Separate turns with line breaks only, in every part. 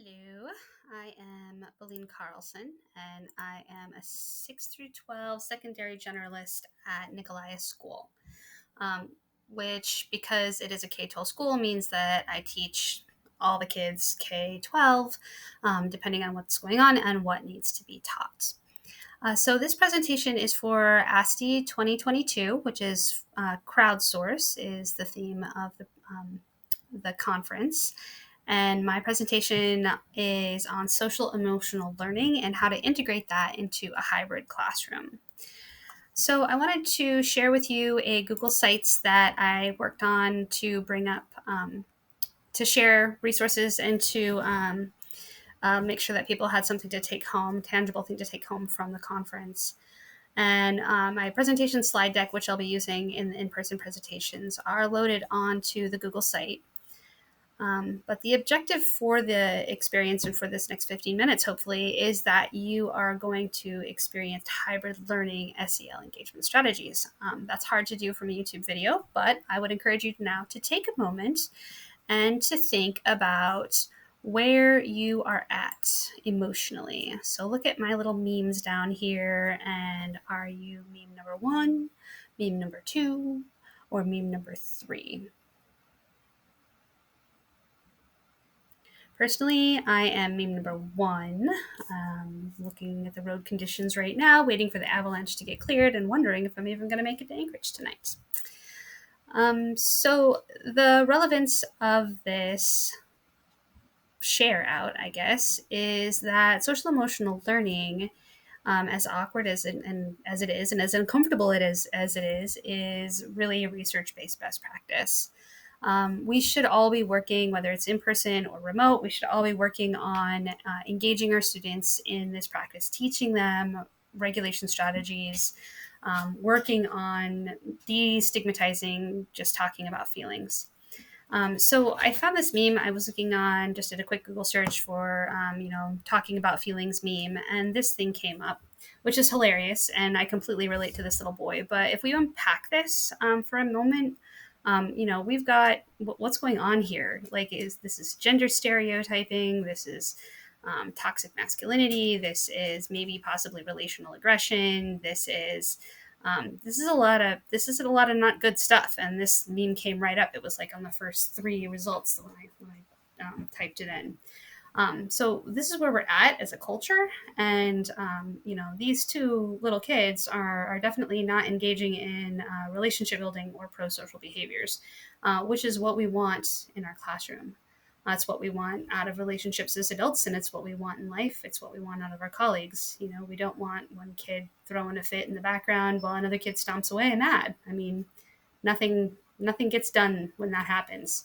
Hello, I am Beline Carlson, and I am a 6 through 12 secondary generalist at Nicolaius School, um, which, because it is a K-12 school, means that I teach all the kids K-12, depending on what's going on and what needs to be taught. So this presentation is for ASTE 2022, which is Crowdsourced is the theme of the conference. And my presentation is on social emotional learning and how to integrate that into a hybrid classroom. So I wanted to share with you a Google Sites that I worked on to bring up, to share resources and to make sure that people had something to take home, tangible thing to take home from the conference. And my presentation slide deck, which I'll be using in the in-person presentations, are loaded onto the Google site. But the objective for the experience and for this next 15 minutes, hopefully, is that you are going to experience hybrid learning SEL engagement strategies. That's hard to do from a YouTube video, but I would encourage you now to take a moment and to think about where you are at emotionally. So look at my little memes down here, and are you meme number 1, meme number 2, or meme number 3? Personally, I am meme number 1, looking at the road conditions right now, waiting for the avalanche to get cleared and wondering if I'm even going to make it to Anchorage tonight. So the relevance of this share out, I guess, is that social emotional learning, as awkward as it is, and as uncomfortable as it is really a research-based best practice. We should all be working, whether it's in person or remote, we should all be working on engaging our students in this practice, teaching them regulation strategies, working on destigmatizing just talking about feelings. So I found this meme. I was looking on, just did a quick Google search for, talking about feelings meme, and this thing came up, which is hilarious, and I completely relate to this little boy. But if we unpack this for a moment, we've got what's going on here. Like, this is gender stereotyping. This is toxic masculinity. This is maybe possibly relational aggression. This is a lot of not good stuff. And this meme came right up. It was like on the first 3 results when I typed it in. So this is where we're at as a culture, and these 2 little kids are definitely not engaging in relationship building or pro-social behaviors, which is what we want in our classroom. That's what we want out of relationships as adults, and it's what we want in life. It's what we want out of our colleagues. We don't want one kid throwing a fit in the background while another kid stomps away mad. I mean, nothing gets done when that happens.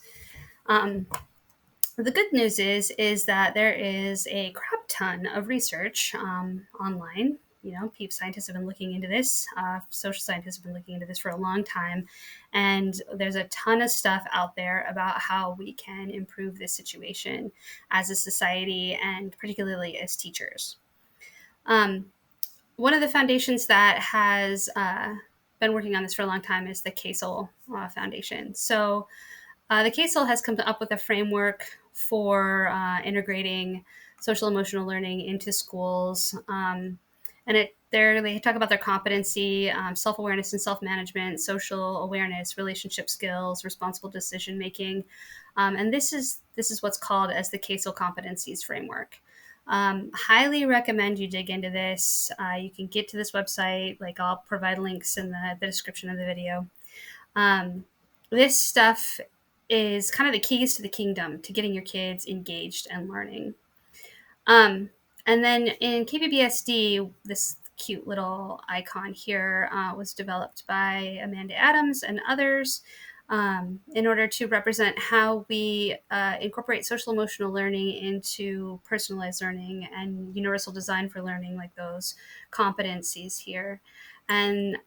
The good news is that there is a crap ton of research online. Scientists have been looking into this. Social scientists have been looking into this for a long time. And there's a ton of stuff out there about how we can improve this situation as a society and particularly as teachers. One of the foundations that has been working on this for a long time is the Casel Foundation. So the Casel has come up with a framework for integrating social emotional learning into schools. And they talk about their competency, self-awareness and self-management, social awareness, relationship skills, responsible decision making. And this is what's called as the Casel Competencies framework. Highly recommend you dig into this. You can get to this website. Like, I'll provide links in the description of the video. This stuff is kind of the keys to the kingdom to getting your kids engaged and learning. And then in KPBSD, this cute little icon here was developed by Amanda Adams and others in order to represent how we incorporate social emotional learning into personalized learning and universal design for learning, like those competencies here. And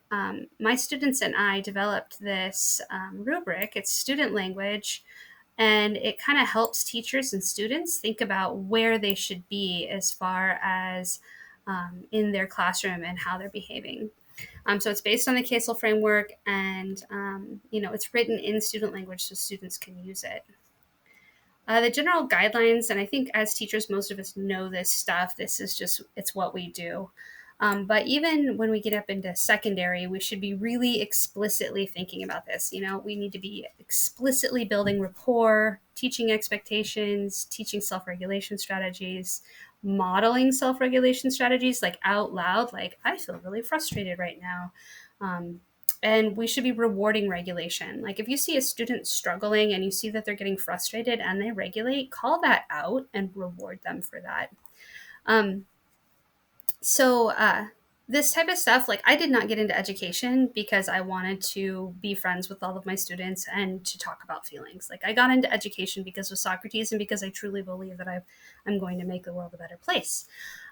my students and I developed this rubric. It's student language, and it kind of helps teachers and students think about where they should be as far as in their classroom and how they're behaving. So it's based on the Casel framework, and it's written in student language so students can use it. The general guidelines, and I think as teachers, most of us know this stuff. This is just, it's what we do. But even when we get up into secondary, we should be really explicitly thinking about this. We need to be explicitly building rapport, teaching expectations, teaching self regulation strategies, modeling self regulation strategies like out loud, like, I feel really frustrated right now. Um, and we should be rewarding regulation. Like, if you see a student struggling and you see that they're getting frustrated and they regulate, call that out and reward them for that. Um, so this type of stuff, like, I did not get into education because I wanted to be friends with all of my students and to talk about feelings. Like, I got into education because of Socrates and because I truly believe that I'm going to make the world a better place.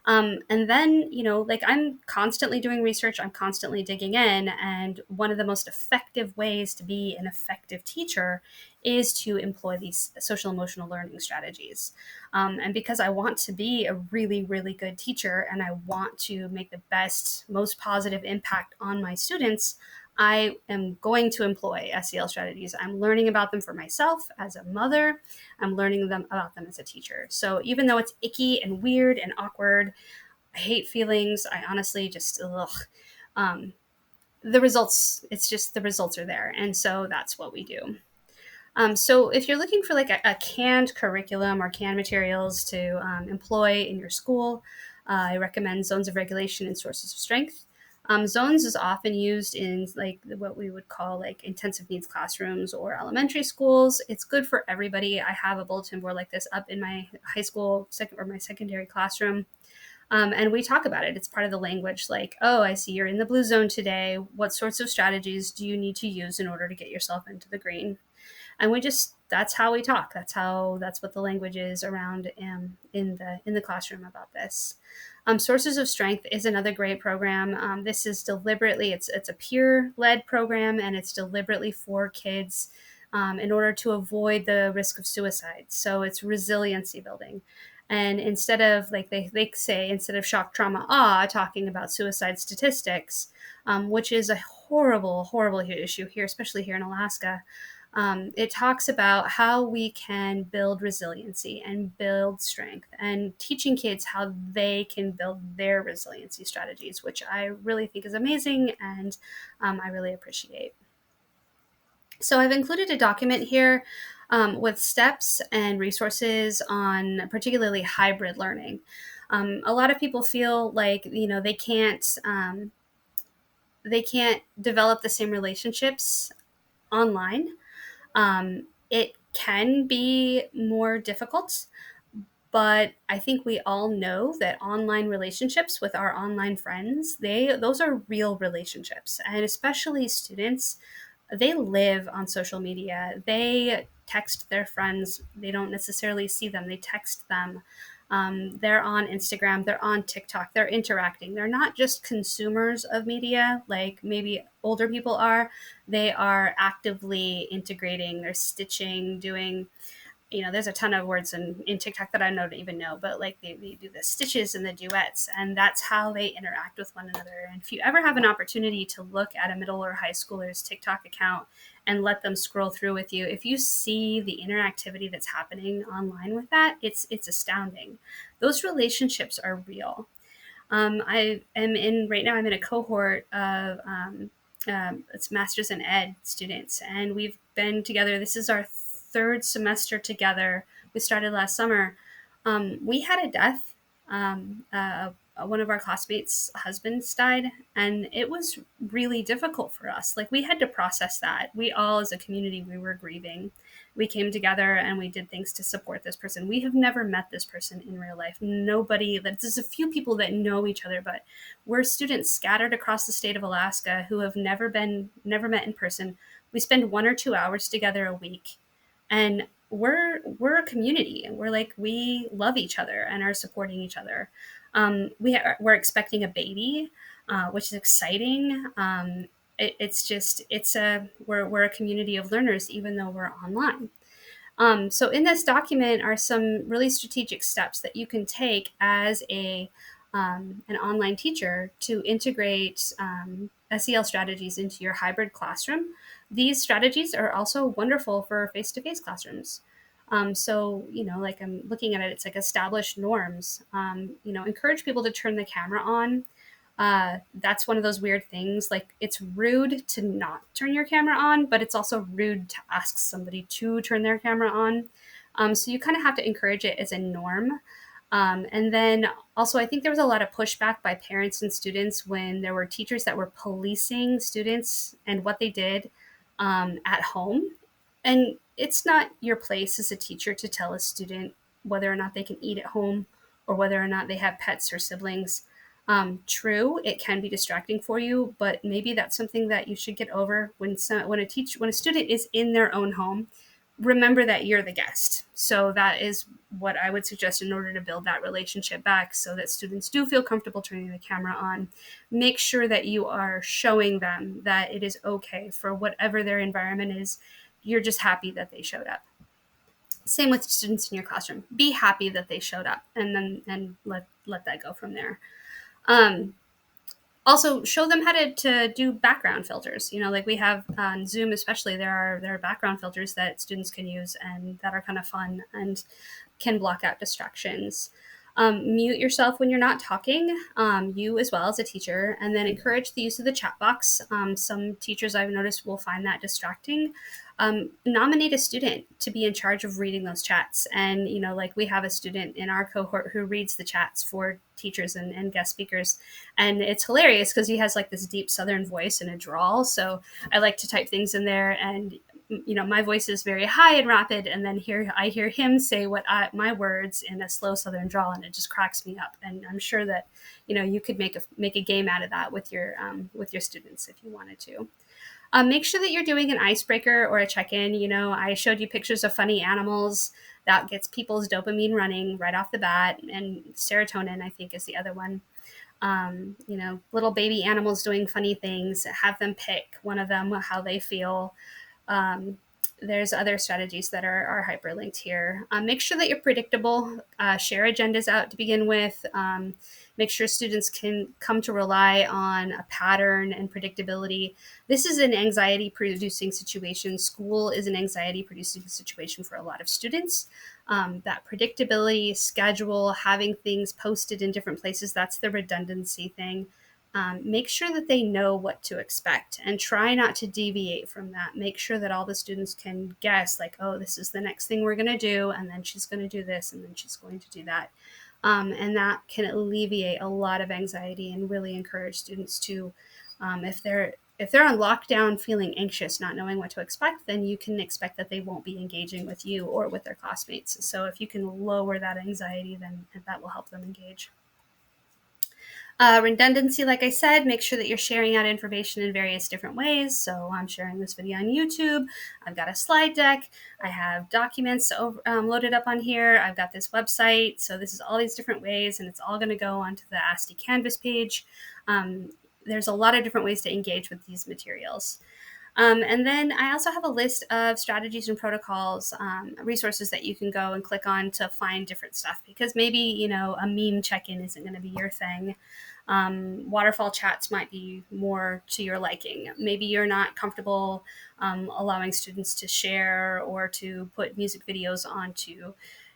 And then, like, I'm constantly doing research, I'm constantly digging in. And one of the most effective ways to be an effective teacher is to employ these social emotional learning strategies. And because I want to be a really, really good teacher and I want to make the best, most positive impact on my students, I am going to employ SEL strategies. I'm learning about them for myself as a mother. I'm learning about them as a teacher. So even though it's icky and weird and awkward, I hate feelings. I honestly just, ugh. Um, the results, it's just, the results are there. And so that's what we do. So if you're looking for like a canned curriculum or canned materials to employ in your school, I recommend Zones of Regulation and Sources of Strength. Zones is often used in like what we would call like intensive needs classrooms or elementary schools. It's good for everybody. I have a bulletin board like this up in my high school or my secondary classroom. And we talk about it. It's part of the language, like, oh, I see you're in the blue zone today. What sorts of strategies do you need to use in order to get yourself into the green? And we just, that's how we talk. That's what the language is around in the classroom about this. Sources of Strength is another great program. This is deliberately, it's a peer led program, and it's deliberately for kids in order to avoid the risk of suicide. So it's resiliency building. And instead of, like they say, instead of shock, trauma, awe, talking about suicide statistics, which is a horrible, horrible issue here, especially here in Alaska, it talks about how we can build resiliency and build strength, and teaching kids how they can build their resiliency strategies, which I really think is amazing, and I really appreciate. So I've included a document here with steps and resources on particularly hybrid learning. A lot of people feel like they can't develop the same relationships online. It can be more difficult, but I think we all know that online relationships with our online friends, those are real relationships, and especially students, they live on social media. They text their friends. They don't necessarily see them. They text them. They're on Instagram. They're on TikTok. They're interacting. They're not just consumers of media like maybe older people are. They are actively integrating. They're stitching, doing, there's a ton of words in TikTok that I don't even know, but like they do the stitches and the duets, and that's how they interact with one another. And if you ever have an opportunity to look at a middle or high schooler's TikTok account and let them scroll through with you, if you see the interactivity that's happening online with that, it's astounding. Those relationships are real. I am in right now. I'm in a cohort of it's masters in ed students, and we've been together. This is our third semester together. We started last summer. We had a death. One of our classmates' husbands died, and it was really difficult for us. Like, we had to process that. We all, as a community, we were grieving. We came together and we did things to support this person. We have never met this person in real life. Nobody, there's a few people that know each other, but we're students scattered across the state of Alaska who have never met in person. We spend 1 or 2 hours together a week, and we're a community, and we love each other and are supporting each other. We're expecting a baby, which is exciting. We're a community of learners, even though we're online. So in this document are some really strategic steps that you can take as an online teacher to integrate SEL strategies into your hybrid classroom. These strategies are also wonderful for face-to-face classrooms. So, like I'm looking at it, it's like established norms. Encourage people to turn the camera on. That's one of those weird things. Like, it's rude to not turn your camera on, but it's also rude to ask somebody to turn their camera on. So you kind of have to encourage it as a norm. And then also, I think there was a lot of pushback by parents and students when there were teachers that were policing students and what they did at home. And it's not your place as a teacher to tell a student whether or not they can eat at home or whether or not they have pets or siblings. True, it can be distracting for you, but maybe that's something that you should get over when a student is in their own home. Remember that you're the guest. So that is what I would suggest in order to build that relationship back, so that students do feel comfortable turning the camera on. Make sure that you are showing them that it is okay for whatever their environment is. You're just happy that they showed up. Same with students in your classroom. Be happy that they showed up, and let that go from there. Um, Also, show them how to do background filters. Like we have on Zoom, especially, there are background filters that students can use and that are kind of fun and can block out distractions. Mute yourself when you're not talking, you as well as a teacher, and then encourage the use of the chat box. Some teachers I've noticed will find that distracting. Nominate a student to be in charge of reading those chats. And, like we have a student in our cohort who reads the chats for teachers and guest speakers. And it's hilarious because he has like this deep Southern voice and a drawl. So I like to type things in there, and my voice is very high and rapid, and then I hear him say my words in a slow Southern drawl, and it just cracks me up. And I'm sure that you could make a game out of that with your students if you wanted to. Make sure that you're doing an icebreaker or a check-in. I showed you pictures of funny animals. That gets people's dopamine running right off the bat, and serotonin, I think, is the other one. Little baby animals doing funny things. Have them pick one of them, how they feel. Um, there's other strategies that are hyperlinked here. Make sure that you're predictable. Share agendas out to begin with. Make sure students can come to rely on a pattern and predictability. This is an anxiety-producing situation. School is an anxiety-producing situation for a lot of students. That predictability, schedule, having things posted in different places, that's the redundancy thing. Make sure that they know what to expect and try not to deviate from that. Make sure that all the students can guess, like, oh, this is the next thing we're going to do, and then she's going to do this, and then she's going to do that. And that can alleviate a lot of anxiety and really encourage students to, if they're on lockdown feeling anxious, not knowing what to expect, then you can expect that they won't be engaging with you or with their classmates. So if you can lower that anxiety, then that will help them engage. Redundancy, like I said, make sure that you're sharing out information in various different ways. So I'm sharing this video on YouTube. I've got a slide deck. I have documents loaded up on here. I've got this website. So this is all these different ways, and it's all going to go onto the ASTE Canvas page. There's a lot of different ways to engage with these materials. And then I also have a list of strategies and protocols, resources that you can go and click on to find different stuff, because maybe, a meme check-in isn't going to be your thing. Waterfall chats might be more to your liking. Maybe you're not comfortable allowing students to share or to put music videos onto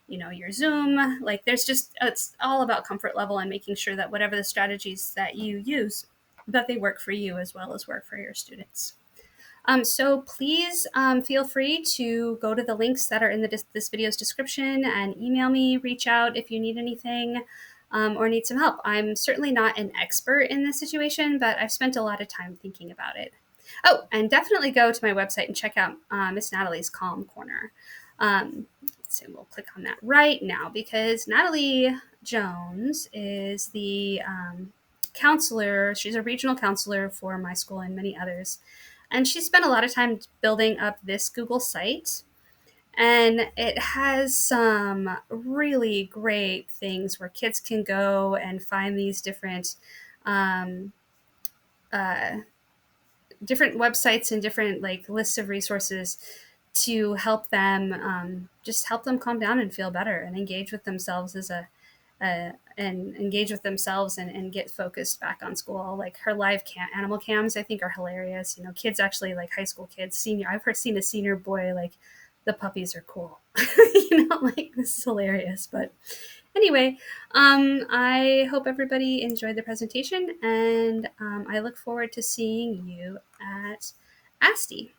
your Zoom. Like, it's all about comfort level and making sure that whatever the strategies that you use, that they work for you as well as work for your students. So please feel free to go to the links that are in this video's description and email me, reach out if you need anything or need some help. I'm certainly not an expert in this situation, but I've spent a lot of time thinking about it. Oh, and definitely go to my website and check out Miss Natalie's Calm Corner. So we'll click on that right now, because Natalie Jones is the counselor. She's a regional counselor for my school and many others. And she spent a lot of time building up this Google site. And it has some really great things where kids can go and find these different different websites and different lists of resources to help them just help them calm down and feel better and engage with themselves and engage with themselves and get focused back on school. Like her live animal cams, I think, are hilarious. Kids actually, like high school kids, I've seen a senior boy, like, the puppies are cool. Like, this is hilarious. But anyway, I hope everybody enjoyed the presentation, and I look forward to seeing you at ASTE.